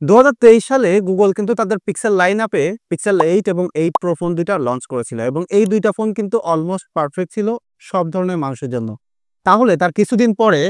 2023 সালে গুগল কিন্তু তাদের পিক্সেল লাইন আপে পিক্সেল 8 এবং 8 প্রো ফোন দুইটা লঞ্চ করেছিল এবং এই দুইটা ফোন কিন্তু অলমোস্ট পারফেক্ট ছিল সব ধরনের মানুষের জন্য। তাহলে তার কিছুদিন পরে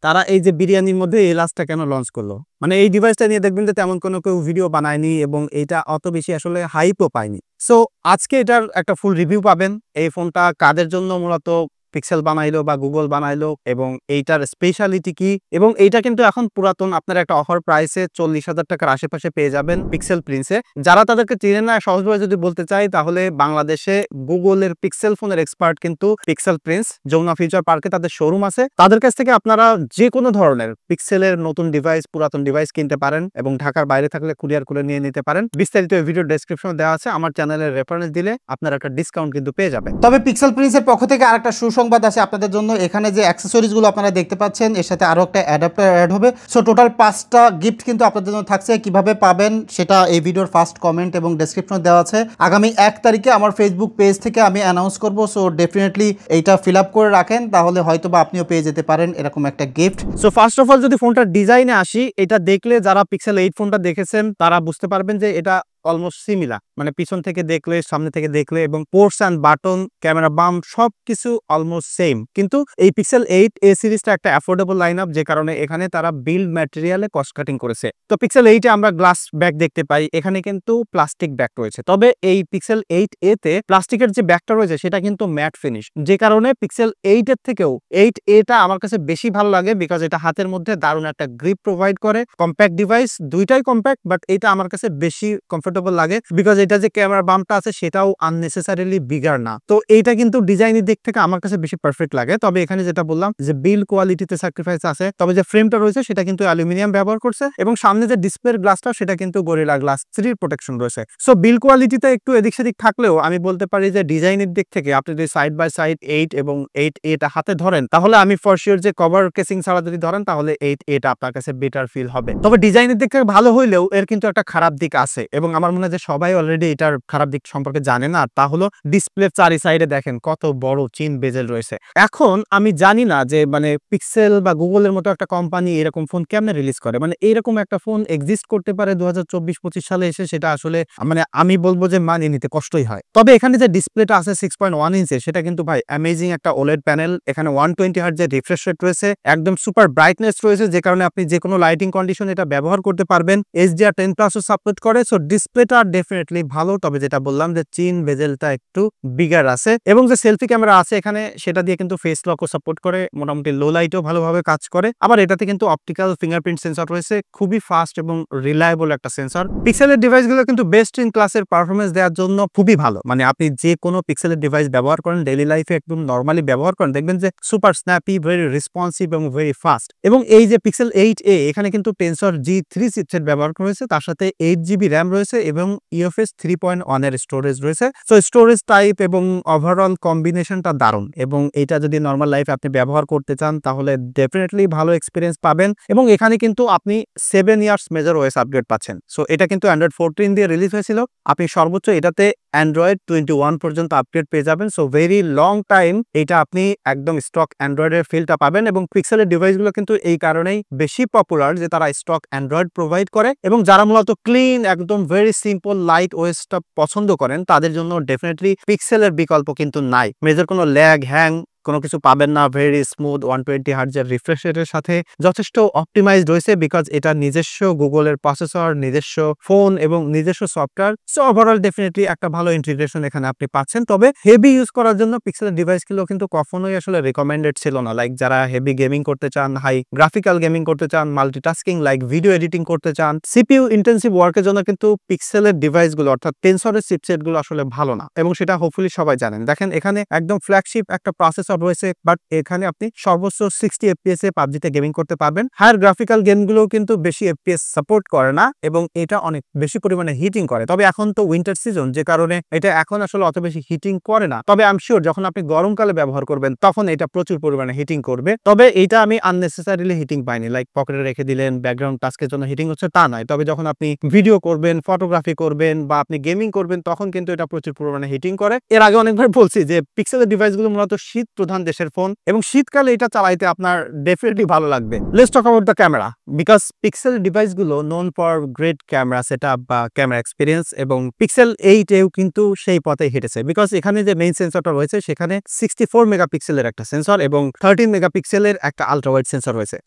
তারা এই যে বিরিয়ানির মধ্যে এলাচটা কেন লঞ্চ করলো? মানে এই ডিভাইসটা নিয়ে দেখবেন যে তেমন কোনো কেউ ভিডিও বানায়নি এবং এটা অত বেশি আসলে হাইপও পায়নি। সো আজকে এটার একটা ফুল রিভিউ পাবেন। এই ফোনটা কাদের জন্য মূলত পিক্সেল বানাইলো বা গুগল বানাইলো এবং এইটার স্পেশালিটি কি, এবং এইটা কিন্তু এখন পুরাতন আপনার একটা অফার প্রাইসে 40,000 টাকার আশেপাশে পেয়ে যাবেন পিক্সেল প্রিন্সে। যারা তাদেরকে চিনে না, সহজভাবে যদি বলতে চাই তাহলে বাংলাদেশে গুগলের পিক্সেল ফোনের এক্সপার্ট কিন্তু পিক্সেল প্রিন্স, যমুনা ফিউচার পার্কে তাদের শোরুম আছে। তাদের কাছ থেকে আপনারা যে কোনো ধরনের পিক্সেলের নতুন ডিভাইস, পুরাতন ডিভাইস কিনতে পারেন এবং ঢাকার বাইরে থাকলে কুরিয়ার করে নিয়ে নিতে পারেন। বিস্তারিত এই ভিডিও ডেসক্রিপশনে দেওয়া আছে। আমার চ্যানেলের রেফারেন্স দিলে আপনারা একটা ডিসকাউন্ট কিন্তু পেয়ে যাবেন। তবে পিক্সেল প্রিন্সের পক্ষ থেকে আরেকটা সুসংবাদ আছে আপনাদের জন্য। এখানে যে অ্যাক্সেসরিজগুলো আপনারা দেখতে পাচ্ছেন এর সাথে আরও একটা অ্যাডাপ্টার অ্যাড হবে। সো টোটাল 5টা গিফট কিন্তু আপনাদের জন্য থাকছে। কিভাবে পাবেন সেটা এই ভিডিওর ফার্স্ট কমেন্ট এবং ডেসক্রিপশনে দেওয়া আছে। আগামী 1 তারিখে আমার ফেসবুক পেজ থেকে আমি অ্যানাউন্স করব। সো ডেফিনেটলি এইটা ফিল আপ করে রাখেন, তাহলে হয়তো বা আপনিও পেয়ে যেতে পারেন এরকম একটা gift. So first of all যদি ফোনটার ডিজাইনে আসি, এটা দেখলে যারা পিক্সেল 8 ফোনটা দেখেছেন তারা বুঝতে পারবেন যে এটা অলমোস্ট সিমিলার, মানে পিছন থেকে দেখলে, সামনে থেকে দেখলে এবং পোর্টস অ্যান্ড বাটন, ক্যামেরা বাম সবকিছু অলমোস্ট সেম। কিন্তু এই পিক্সেল 8 এ সিরিজটা একটা অ্যাফোর্ডেবল লাইন আপ, যে কারণে এখানে তারা বিল্ড ম্যাটেরিয়ালে কস্ট কাটিং করেছে। তো পিক্সেল 8 এ আমরা গ্লাস ব্যাক দেখতে পাই, এখানে কিন্তু প্লাস্টিক ব্যাক রয়েছে। তবে এই পিক্সেল 8 এ তে প্লাস্টিকের যে ব্যাকটা রয়েছে সেটা কিন্তু ম্যাট ফিনিশ, যে কারণে পিক্সেল 8 এর থেকেও 8 এটা আমার কাছে বেশি ভালো লাগে, বিকজ এটা হাতের মধ্যে দারুণ একটা গ্রিপ প্রোভাইড করে। কম্প্যাক্ট ডিভাইস, দুইটাই কম্প্যাক্ট, বাট এটা আমার কাছে বেশি কমফোর্টেবল লাগে, বিকজ এটা যে ক্যামেরা বামটা আছে সেটাও আননেসেসারিলি বিগার না। তো এইটা কিন্তু ডিজাইনের দিক থেকে আমার কাছে বেশি পারফেক্ট লাগে। তবে এখানে যেটা বললাম যে বিল্ড কোয়ালিটিতে স্যাক্রিফাইস আছে, তবে যে ফ্রেমটা রয়েছে সেটা কিন্তু অ্যালুমিনিয়াম ব্যবহার করছে এবং সামনে যে ডিসপ্লের গ্লাসটা সেটা কিন্তু গরিলা গ্লাস 3 প্রোটেকশন রয়েছে। সো বিল্ড কোয়ালিটিতে একটু এদিক সেদিক থাকলেও আমি বলতে পারি যে ডিজাইনের দিক থেকে আপনি যদি সাইড বাই সাইড 8 এবং 8 এটা হাতে ধরেন, তাহলে আমি ফর শিওর যে কভার কেসিং ছাড়া যদি ধরেন তাহলে 8 এটা আপনার কাছে বেটার ফিল হবে। তবে ডিজাইনের দিক থেকে ভালো হইলেও এর কিন্তু একটা খারাপ দিক আছে এবং আমার মনে হয় যে সবাই অলরেডি এটার খারাপ দিক সম্পর্কে জানে না। তা হলো ডিসপ্লের চারি সাইডে দেখেন কত বড় চিন বেজেল রয়েছে। এখন আমি জানি না যে মানে পিক্সেল বা গুগলের মতো একটা কোম্পানি এরকম ফোন কেমনে রিলিজ করে, মানে এরকম একটা ফোন এক্সিস্ট করতে পারে 2024-25 সালে এসে, সেটা আসলে মানে আমি বলবো যে মানিয়ে নিতে কষ্টই হয়। তবে এখানে যে ডিসপ্লেটা আছে 6.1 ইঞ্চের, সেটা কিন্তু ভাই অ্যামেজিং একটা ওলেড প্যানেল। এখানে 120 হার্টজ এর রিফ্রেশ রেট রয়েছে, একদম সুপার ব্রাইটনেস রয়েছে, যে কারণে আপনি যে কোনো লাইটিং কন্ডিশন এটা ব্যবহার করতে পারবেন। HDR10+ সাপোর্ট করে। সো ডিসপ্লেটা ডেফিনেটলি ভালো। তবে যেটা বললাম যে চিন বেজেলটা একটু বিগার আছে এবং যে সেলফি ক্যামেরা আছে এখানে সেটা দিয়ে কিন্তু ফেস লকও সাপোর্ট করে, মোটামুটি লো লাইটও ভালোভাবে কাজ করে। আবার এটাতে কিন্তু অপটিক্যাল ফিঙ্গারপ্রিন্ট সেন্সর রয়েছে, খুবই ফাস্ট এবং রিলায়েবল একটা সেন্সর। পিক্সেলের ডিভাইসগুলো কিন্তু বেস্ট ইন ক্লাসের পারফরমেন্স দেওয়ার জন্য খুবই ভালো। মানে আপনি যে কোনো পিক্সেলের ডিভাইস ব্যবহার করেন, ডেইলি লাইফে একদম নর্মালি ব্যবহার করেন, দেখবেন যে সুপার স্ন্যাপি, ভেরি রেসপন্সিভ এবং ভেরি ফাস্ট। এবং এই যে পিক্সেল 8a এখানে কিন্তু টেনসর G3 চিপসেট ব্যবহার করেছে, তার সাথে 8GB র্যাম রয়েছে এবং UFS 3.1 এর স্টোরেজ রয়েছে। সো স্টোরেজ টাইপ এবং ওভারঅল কম্বিনেশনটা দারুণ এবং এটা যদি নর্মাল লাইফে আপনি ব্যবহার করতে চান তাহলে ডেফিনেটলি ভালো এক্সপিরিয়েন্স পাবেন। এবং এখানে কিন্তু আপনি 7 ইয়ার্স মেজর ওএস আপগ্রেড পাচ্ছেন। সো এটা কিন্তু অ্যান্ড্রয়েড 14 দিয়ে রিলিজ হয়েছিল, আপনি সর্বোচ্চ এটাতে অ্যান্ড্রয়েড 21 পর্যন্ত আপগ্রেড পেয়ে যাবেন। সো ভেরি লং টাইম এটা আপনি একদম স্টক অ্যান্ড্রয়েডের ফিলটা পাবেন। এবং পিক্সেলের ডিভাইসগুলো কিন্তু এই কারণেই বেশি পপুলার যে তারা স্টক অ্যান্ড্রয়েড প্রোভাইড করে এবং যারা মূলত ক্লিন, একদম ভেরি সিম্পল লাইট ওএসটা পছন্দ করেন তাদের জন্য ডেফিনেটলি পিক্সেলের বিকল্প কিন্তু নাই। মেজর কোনো ল্যাগ, হ্যাং কোনো কিছু পাবেন না। ভেরি স্মুথ 120 হার্টজের রিফ্রেশ রেটের সাথে যথেষ্ট অপটিমাইজড হয়েছে, বিকজ এটা নিজস্ব গুগলের প্রসেসর, নিজস্ব ফোন এবং নিজস্ব সফটওয়্যার। সো ওভারঅল ডেফিনেটলি একটা ভালো ইন্টিগ্রেশন এখানে আপনি পাচ্ছেন। তবে হেভি ইউজ করার জন্য পিক্সেলের ডিভাইসগুলো কিন্তু কখনোই আসলে রিকমেন্ডেড ছিল না। লাইক যারা হেভি গেমিং করতে চান, হাই গ্রাফিক্যাল গেমিং করতে চান, মাল্টিটাস্কিং লাইক ভিডিও এডিটিং করতে চান, সিপিইউ ইন্টেন্সিভ ওয়ার্কের জন্য কিন্তু পিক্সেলের ডিভাইসগুলো অর্থাৎ টেনসরের চিপসেটগুলো আসলে ভালো না এবং সেটা হোপফুলি সবাই জানেন। দেখেন এখানে একদম ফ্ল্যাগশিপ একটা প্রসেসর রয়েছে, বাট এখানে আপনি সর্বোচ্চ 60 FPS এ পাবজিতে গেমিং করতে পারবেন। হায়ার গ্রাফিক্যাল গেমগুলো কিন্তু বেশি FPS সাপোর্ট করে না এবং এটা অনেক বেশি পরিমাণে হিটিং করে। তবে এখন তো উইন্টার সিজন, যে কারণে এটা এখন আসলে অত বেশি হিটিং করে না। তবে আই এম শিওর যখন আপনি গরমকালে ব্যবহার করবেন তখন এটা প্রচুর পরিমাণে হিটিং করবে। তবে এটা আমি আননেসেসারিলি হিটিং পাইনি, লাইক পকেটে রেখে দিলেন ব্যাকগ্রাউন্ড টাস্কের জন্য হিটিং হচ্ছে তা নয়। তবে যখন আপনি ভিডিও করবেন, ফটোগ্রাফি করবেন বা আপনি গেমিং করবেন তখন কিন্তু এটা প্রচুর পরিমাণে হিটিং করে। এর আগে অনেকবার বলছি যে পিক্সেলের ডিভাইসগুলো মূলত শীত প্রধান দেশের ফোন এবং শীতকালে এটা চালাইতে আপনার ডেফিনেটলি ভালো লাগবে। Let's talk about the camera because Pixel ডিভাইসগুলো known for great camera setup বা ক্যামেরা এক্সপিরিয়েন্স এবং পিক্সেল 8 এও কিন্তু সেই পথে হেঁটেছে বিকজ এখানে যে মেইন সেন্সরটা রয়েছে সেখানে 64 মেগাপিক্সেলের একটা সেন্সর এবং 13 মেগাপিক্সেলের একটা আলট্রা ওয়াইড সেন্সর রয়েছে।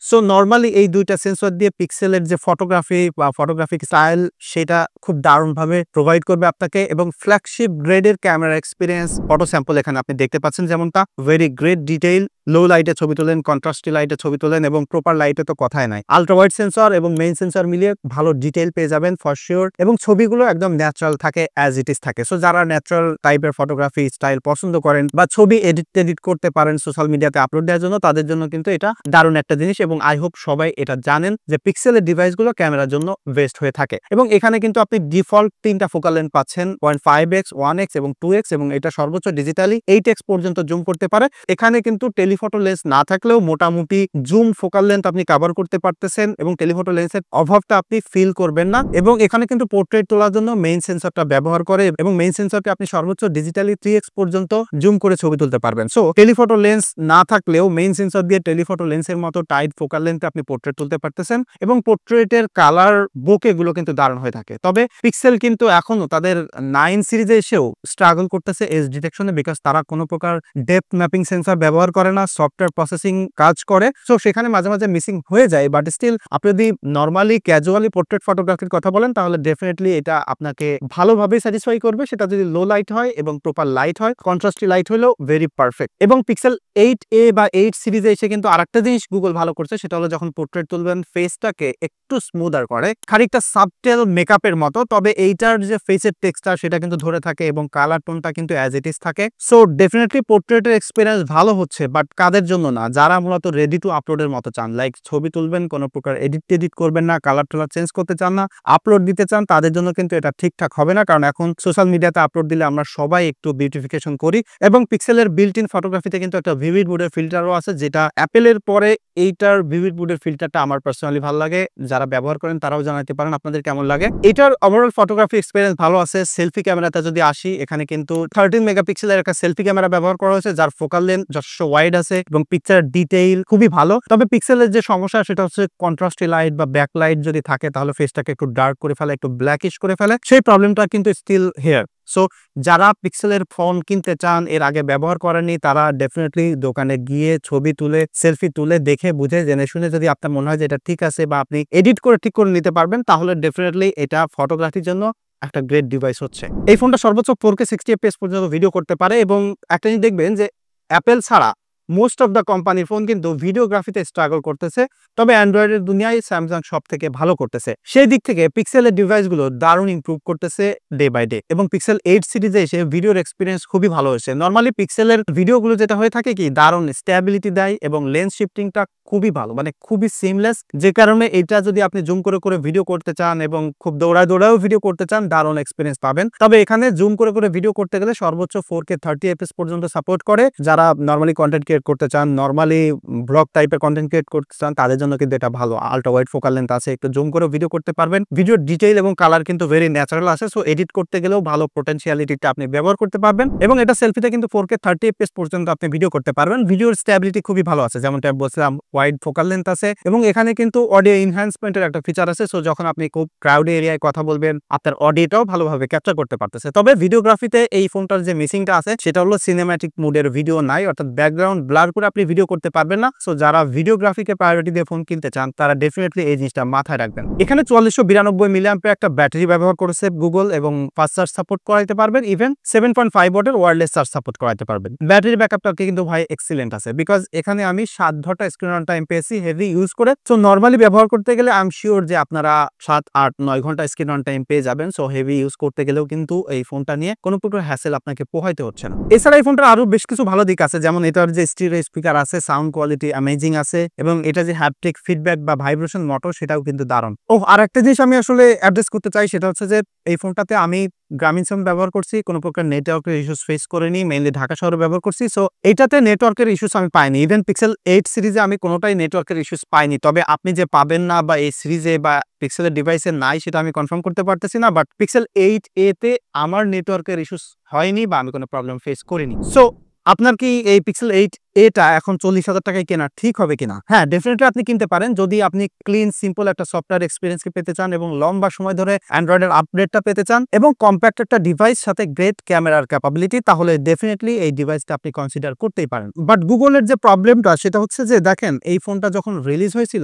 সো নর্মালি এই দুইটা সেন্সর দিয়ে পিক্সেলের যে ফটোগ্রাফি বা ফটোগ্রাফিক স্টাইল সেটা খুব দারুণভাবে প্রোভাইড করবে আপনাকে এবং ফ্ল্যাগশিপ গ্রেডের ক্যামেরা এক্সপিরিয়েন্স ফটো স্যাম্পল এখানে আপনি দেখতে পাচ্ছেন যেমনটা ভেরি গ্রেট ডিটেইল, লো লাইটে ছবি তোলেন, কন্ট্রাস্টি লাইটে ছবি তোলেন এবং প্রপার লাইটে তো কথাই নাই। আলট্রা ওয়াইড সেন্সর এবং মেইন সেন্সর মিলিয়ে ভালো ডিটেইল পেয়ে যাবেন ফর শিওর এবং ছবিগুলো একদম ন্যাচারাল থাকে অ্যাজ ইট ইজ থাকে। সো যারা ন্যাচারাল টাইপের ফটোগ্রাফি স্টাইল পছন্দ করেন বা ছবি এডিট করতে পারেন সোশ্যাল মিডিয়াতে আপলোড দেওয়ার জন্য তাদের জন্য কিন্তু এটা দারুণ একটা জিনিস এবং আই হোপ সবাই এটা জানেন যে পিক্সেলের ডিভাইসগুলো ক্যামেরার জন্য বেস্ট হয়ে থাকে। এবং এখানে কিন্তু আপনি ডিফল্ট 3টা ফোকাল লেন্থ পাচ্ছেন 0.5x, 1x এবং 2x এবং এটা সর্বোচ্চ ডিজিটালি 8x পর্যন্ত জুম করতে পারে। এখানে কিন্তু টেলিফটো লেন্স না থাকলেও মোটামুটি জুম ফোকাল লেন্থ আপনি কভার করতে পারতেছেন এবং টেলিফটো লেন্সের অভাবটা আপনি ফিল করবেন না। এবং এখানে কিন্তু পোর্ট্রেট তোলার জন্য মেইন সেন্সরটা ব্যবহার করে এবং মেইন সেন্সরকে আপনি সর্বোচ্চ ডিজিটালি 3x পর্যন্ত জুম করে ছবি তুলতে পারবেন। সো টেলিফটো লেন্স না থাকলেও মেইন সেন্সর দিয়ে টেলিফটো লেন্সের মতো টাইট ফোকাল লেন্থে আপনি পোর্ট্রেট তুলতে পারতেছেন এবং পোর্ট্রেটের কালার বোকে গুলো কিন্তু দারুণ হয়ে থাকে। তবে পিক্সেল কিন্তু এখনো তাদের 9 সিরিজে এসেও স্ট্রাগল করতেছে এজ ডিটেকশনে বিকজ তারা কোনো প্রকার ডেপথ ম্যাপিং সেন্সর ব্যবহার করে না, সফটওয়্যার প্রসেসিং কাজ করে। সো সেখানে মাঝে মাঝে মিসিং হয়ে যায় বাট স্টিল আপনি যদি নর্মালি ক্যাজুয়ালি পোর্ট্রেট ফটোগ্রাফির কথা বলেন তাহলে ডেফিনেটলি এটা আপনাকে ভালোভাবে স্যাটিসফাই করবে। সেটা যদি লো লাইট হয় এবং প্রপার লাইট হয়, কন্ট্রাস্টি লাইট হলেও ভেরি পারফেক্ট। এবং পিক্সেল 8a বা 8 সিরিজে এসে কিন্তু আরেকটা জিনিস গুগল ভালো করছে সেটা হলো যখন পোর্ট্রেট তুলবেন ফেসটাকে একটু স্মুদার করে, খানিকটা সাবটেল মেকআপের মতো। তবে এইটার যে ফেসের টেক্সচার সেটা কিন্তু ধরে থাকে এবং কালার টোনটা কিন্তু অ্যাজ ইট ইজ থাকে। সো ডেফিনেটলি পোর্ট্রেটের এক্সপিরিয়েন্স ভালো হচ্ছে বাট কাদের জন্য না, যারা মূলত রেডি টু আপলোডের মতো চান, লাইক ছবি তুলবেন কোনো প্রকার এডিট করবেন না, কালার টালার চেঞ্জ করতে চান না, আপলোড দিতে চান, তাদের জন্য কিন্তু এটা ঠিকঠাক হবে না। কারণ এখন সোশ্যাল মিডিয়াতে আপলোড দিলে আমরা সবাই একটু বিউটিফিকেশন করি এবং পিক্সেলের বিল্ট ইন ফটোগ্রাফিতে কিন্তু একটা ভিভিড মুডের ফিল্টারও আছে যেটা অ্যাপেলের পরে এইটার ভিভিড মুডের ফিল্টারটা আমার পার্সোনালি ভালো লাগে। যারা ব্যবহার করেন তারাও জানাতে পারেন আপনাদের কেমন লাগে। এটার ওভারঅল ফটোগ্রাফি এক্সপিরিয়েন্স ভালো আছে। সেলফি ক্যামেরাতে যদি আসি, এখানে কিন্তু 13 মেগাপিক্সেলের একটা সেলফি ক্যামেরা ব্যবহার করা হয়েছে যার ফোকাল লেন্থ যথেষ্ট ওয়াইড আছে এবং পিকচার ডিটেইল খুবই ভালো। তবে পিক্সেলের যে সমস্যা সেটা হচ্ছে কন্ট্রাস্টি লাইট বা ব্যাক লাইট যদি থাকে তাহলে ফেসটাকে একটু ডার্ক করে ফেলে, একটু ব্ল্যাকিশ করে ফেলে। সেই প্রবলেমটা কিন্তু স্টিল হিয়ার। সো যারা পিক্সেলের ফোন কিনতে চান, এর আগে ব্যবহার করেননি, তারা ডেফিনেটলি দোকানে গিয়ে ছবি তুলে সেলফি তুলে দেখে বুঝে জেনে শুনে যদি আপনার মনে হয় যে এটা ঠিক আছে বা আপনি এডিট করে ঠিক করে নিতে পারবেন তাহলে ডেফিনেটলি এটা ফটোগ্রাফির জন্য একটা গ্রেট ডিভাইস হচ্ছে। এই ফোনটা সর্বোচ্চ 4K 60 fps পর্যন্ত ভিডিও করতে পারে এবং একটা জিনিস দেখবেন যে অ্যাপেল ছাড়া মোস্ট অফ দ্য কোম্পানির ফোন কিন্তু ভিডিওগ্রাফিতে স্ট্রাগল করতেছে, তবে অ্যান্ড্রয়েডের দুনিয়ায় স্যামসাং সব থেকে ভালো করতেছে। সেই দিক থেকে পিক্সেলের ডিভাইসগুলো দারুণ ইমপ্রুভ করতেছে ডে বাই ডে এবং পিক্সেল 8 সিরিজে এসে ভিডিওর এক্সপিরিয়েন্স খুবই ভালো হয়েছে। নর্মালি পিক্সেলের ভিডিওগুলো যেটা হয়ে থাকে কি দারুণ স্ট্যাবিলিটি দেয় এবং লেন্স শিফটিংটা খুবই ভালো, মানে খুবই সিমলেস, যে কারণে এটা যদি আপনি জুম করে করে ভিডিও করতে চান এবং খুব দৌড়ায়ও ভিডিও করতে চান দারুণ এক্সপিরিয়েন্স পাবেন। তবে এখানে জুম করে করে ভিডিও করতে গেলে সর্বোচ্চ 4K 30 fps পর্যন্ত সাপোর্ট করে। যারা নর্মালি কন্টেন্ট ক্রিয়েট করতে চান, নর্মালি ব্লগ টাইপের কন্টেন্ট ক্রিয়েট করতে চান তাদের জন্য কিন্তু এটা ভালো। আলট্রা ওয়াইড ফোকাল লেন্থ আছে, একটু জুম করে ভিডিও করতে পারবেন। ভিডিওর ডিটেইল এবং কালার কিন্তু ভেরি ন্যাচারাল আছে। সো এডিট করতে গেলেও ভালো পোটেনশিয়ালিটিটা আপনি ব্যবহার করতে পারবেন এবং এটা সেলফিতে কিন্তু 4K 30 fps পর্যন্ত আপনি ভিডিও করতে পারবেন। ভিডিওর স্ট্যাবিলিটি খুবই ভালো আছে, যেমনটা বলছিলাম ওয়াইড ফোকাল লেন্থ আছে এবং এখানে কিন্তু অডিও এনহ্যান্সমেন্টের একটা ফিচার আছে। সো যখন আপনি খুব ক্রাউড এরিয়ায় কথা বলবেন আপনার অডিওটাও ভালোভাবে ক্যাপচার করতে পারতেছে। তবে ভিডিওগ্রাফিতে এই ফোনটার যে মিসিংটা আছে সেটা হলো সিনেম্যাটিক মুডের ভিডিও নাই, অর্থাৎ ব্যাকগ্রাউন্ড ব্লার করে আপনি ভিডিও করতে পারবেন না। সো যারা ভিডিওগ্রাফিকে প্রায়োরিটি দিয়ে ফোন কিনতে চান তারা ডেফিনেটলি এই জিনিসটা মাথায় রাখবেন। এখানে 4492 মিলিঅ্যাম্পিয়ার একটা ব্যাটারি ব্যবহার করেছে গুগল এবং ফাস্ট চার্জ সাপোর্ট করাইতে পারবেন, ইভেন 7.5 ওয়াটের ওয়্যারলেস চার্জ সাপোর্ট করাইতে পারবেন। ব্যাটারি ব্যাকআপটা কিন্তু ভাই এক্সিলেন্ট আছে বিকজ এখানে আমি 7 ঘন্টা স্ক্রিন অন টাইম পেয়েছি হেভি ইউজ করে। সো নর্মালি ব্যবহার করতে গেলে আই এম শিওর যে আপনারা 7, 8, 9 ঘন্টা স্ক্রিন অন টাইম পেয়ে যাবেন। সো হেভি ইউজ করতে গেলেও কিন্তু এই ফোনটা নিয়ে কোনো প্রকার হ্যাসেল আপনাকে পোহাইতে হচ্ছে না। এছাড়া এই ফোনটার আরো বেশ কিছু ভালো দিক আছে, যেমন এটার যে স্টিরিও স্পিকার আছে, সাউন্ড কোয়ালিটি অ্যামেজিং আছে এবং এটা যে হ্যাপটিক ফিডব্যাক বা ভাইব্রেশন মোটর সেটাও কিন্তু দারুণ। আর একটা জিনিস আমি আসলে অ্যাড্রেস করতে চাই সেটা হচ্ছে যে এই ফোনটাতে আমি গ্রামীণ সিম ব্যবহার করছি, কোনো প্রকার নেটওয়ার্কের ইস্যুস ফেস করিনি, মেইনলি ঢাকা শহরে ব্যবহার করছি। সো এটাতে নেটওয়ার্কের ইস্যুস আমি পাইনি। ইভেন পিক্সেল 8 সিরিজে আমি কোনোটাই নেটওয়ার্কের ইস্যুস পাইনি। তবে আপনি যে পাবেন না বা এই সিরিজে বা পিক্সেলের ডিভাইসে নাই সেটা আমি কনফার্ম করতে পারতেছি না, বাট পিক্সেল 8a তে আমার নেটওয়ার্কের ইস্যুস হয়নি বা আমি কোনো প্রবলেম ফেস করিনি। সো আপনার কি এই পিক্সেল 8 এটা এখন 40,000 টাকায় কেনা ঠিক হবে কিনা? হ্যাঁ, ডেফিনিটলি আপনি কিনতে পারেন যদি আপনি ক্লিন সিম্পল একটা সফটওয়্যার এক্সপেরিয়েন্স কে পেতে চান এবং লম্বা সময় ধরে অ্যান্ড্রয়েডের আপডেটটা পেতে চান এবং কম্প্যাক্ট একটা ডিভাইস সাথে গ্রেট ক্যামেরার ক্যাপাবিলিটি, তাহলে ডেফিনিটলি এই ডিভাইসটা আপনি কনসিডার করতেই পারেন। বাট গুগলের যে প্রবলেমটা সেটা হচ্ছে যে দেখেন এই ফোনটা যখন রিলিজ হয়েছিল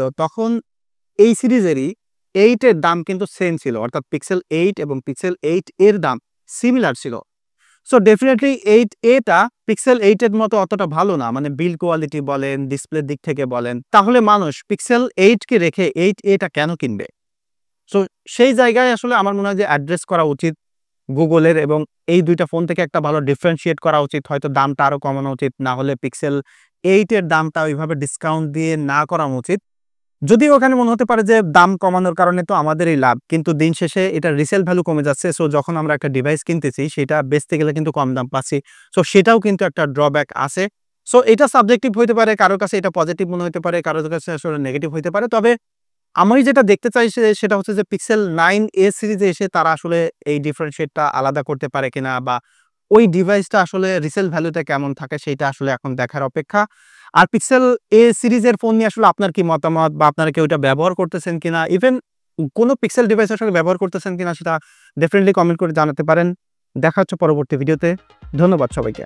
তখন এই সিরিজেরই 8 এর দাম কিন্তু সেম ছিল, অর্থাৎ পিক্সেল 8 এবং পিক্সেল 8 এর দাম সিমিলার ছিল। সো ডেফিনেটলি 8 এটা পিক্সেল 8 এর মতো অতটা ভালো না, মানে বিল্ড কোয়ালিটি বলেন, ডিসপ্লের দিক থেকে বলেন, তাহলে মানুষ পিক্সেল 8 কে রেখে 8 এটা কেন কিনবে? সো সেই জায়গায় আসলে আমার মনে হয় যে অ্যাড্রেস করা উচিত গুগলের এবং এই দুইটা ফোন থেকে একটা ভালো ডিফারেন্সিয়েট করা উচিত, হয়তো দামটা আরো কমানো উচিত, না হলে পিক্সেল 8 এর দামটা ওইভাবে ডিসকাউন্ট দিয়ে না করা উচিত। যদিও ওখানে মনে হতে পারে যে দাম কমানোর কারণে তো আমাদেরই লাভ, কিন্তু দিন শেষে এটা রিসেল ভ্যালু কমে যাচ্ছে। সো যখন আমরা একটা ডিভাইস কিনতেছি সেটা বেচতে গেলে কিন্তু কম দাম পাচ্ছি। সো সেটাও কিন্তু একটা ড্রব্যাক আছে। সো এটা সাবজেক্টিভ হইতে পারে, কারোর কাছে এটা পজিটিভ মনে হতে পারে, কারোর কাছে আসলে নেগেটিভ হইতে পারে। তবে আমি যেটা দেখতে চাই সেটা হচ্ছে যে পিক্সেল 9a সিরিজে এসে তারা আসলে এই ডিফারেনশিয়েটটা আলাদা করতে পারে কিনা, বা ওই ডিভাইসটা আসলে রিসেল ভ্যালুটা কেমন থাকে সেটা আসলে এখন দেখার অপেক্ষা। আর পিক্সেল এ সিরিজের ফোন নিয়ে আসলে আপনার কি মতামত, বা আপনারা কি ওইটা ব্যবহার করতেছেন কিনা, ইভেন কোনো পিক্সেল ডিভাইস আসলে ব্যবহার করতেছেন কিনা সেটা ডেফিনিটলি কমেন্ট করে জানাতে পারেন। দেখা হচ্ছে পরবর্তী ভিডিওতে। ধন্যবাদ সবাইকে।